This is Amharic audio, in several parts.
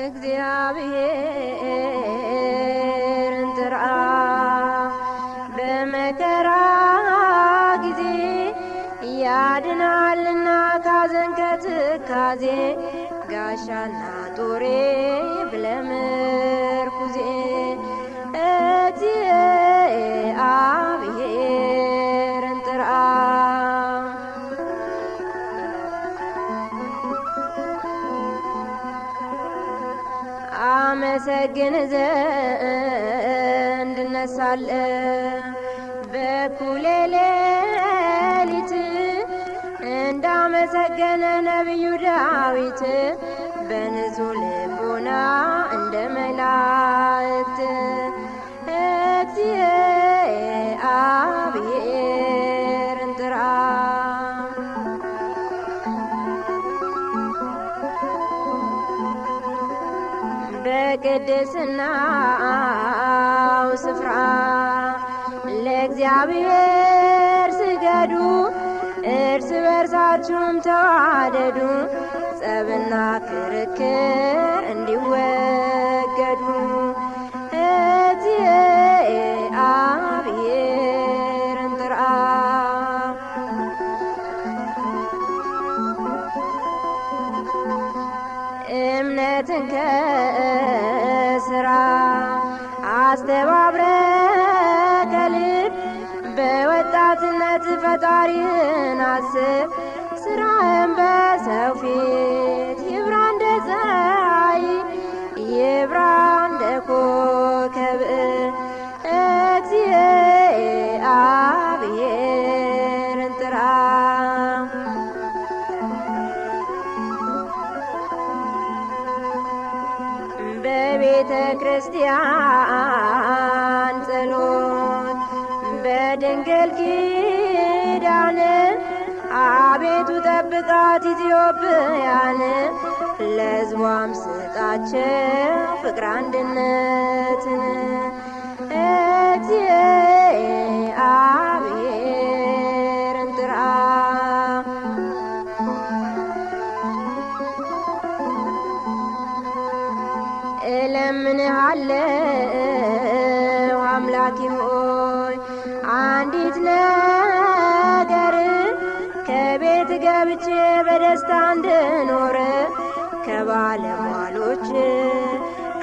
እግዚአብሔርን ጥራ በመከራ ጊዜ ያድናልና ካዘን ከትካዜ ጋሻና ጦሬ ብለህ ምርኩዜ እግዚአብሔርን ጥራ አመሰግን ዘንድ እነሳለሁ በኩለ ሌሊት እንዳመሰገነ ነቢዩ ዳዊት በንጹህ ልቦና እንደ መላእክት እግዚአብሔርን ጥራ በቅድስናው ስፍራ ለእግዚአብሔር ስገዱ እርስ በርሳችሁም ተዋደዱ ጸብና ክርክር እንዲወገዱ እግዚአብሔርን ጥራ እምነትን ከስራ አስተባብረህ ከልብ በወጣትነት ፈጣሪን አስብ ስራህን በሰው ፊት ይብራ እንደ ፀሐይ ይብራ እንደ ኮከብ እግዚአብሔርን ጥራ በቤተ ክርስቲያን ጸሎት በድንግል ኪዳን አቤቱ ጠብቃት ኢትዮጵያን ለሕዝቧም ስጣቸው ፍቅር አንድነትን እግዚአብሔርን ጥራ እለምንሃለሁ አምላኬ ሆይ አንዲት ነገር ከቤት ገብቼ በደስታ እንድኖር ከባለሟሎች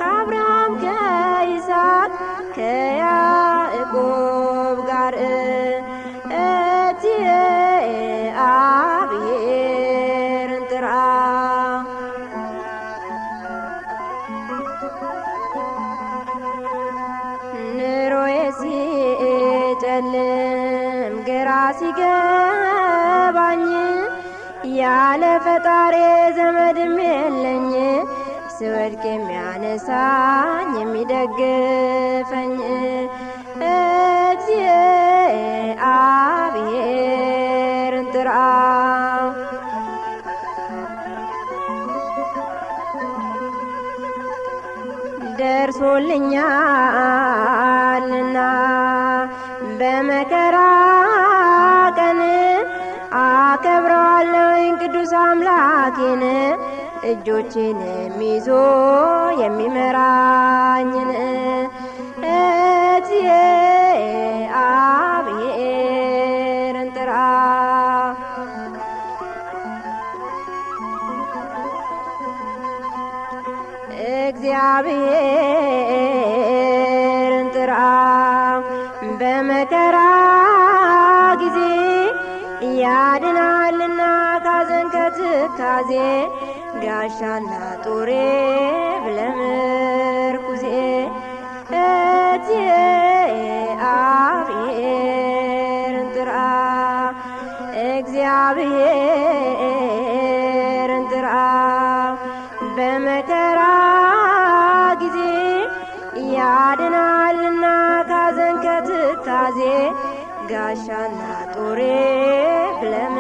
ከአብርሃም ከይስሐቅ ከያዕቆብ ጋር እግዚአብሔርን ጥራ ኑሮዬ ሲጨልም ግራ ሲገባኝ ያለ ፈጣሪ ዘመድም የለኝ ስወድቅ የሚያነሳኝ የሚደግፈኝ እግዚአብሔርን ጥራ ደርሶልኛልና በመከራ ቀን አከብረዋለሁኝ ቅዱስ አምላኬን እጆቼንም ይዞ የሚመራኝን እግዚአብሔርን ጥራ እግዚአብሔርን ጥራ በመከራ ጊዜ ያድናልና ካዘን ከትካዜ ጋሻና ጦሬ ብለህ ምርኩዜ እግዚአብሔርን ጥራ እግዚአብሔርን ጥራ በመከራ ጊዜ ያድናልና ካዘን ከትካዜ ጋሻና ጦሬ ብለህ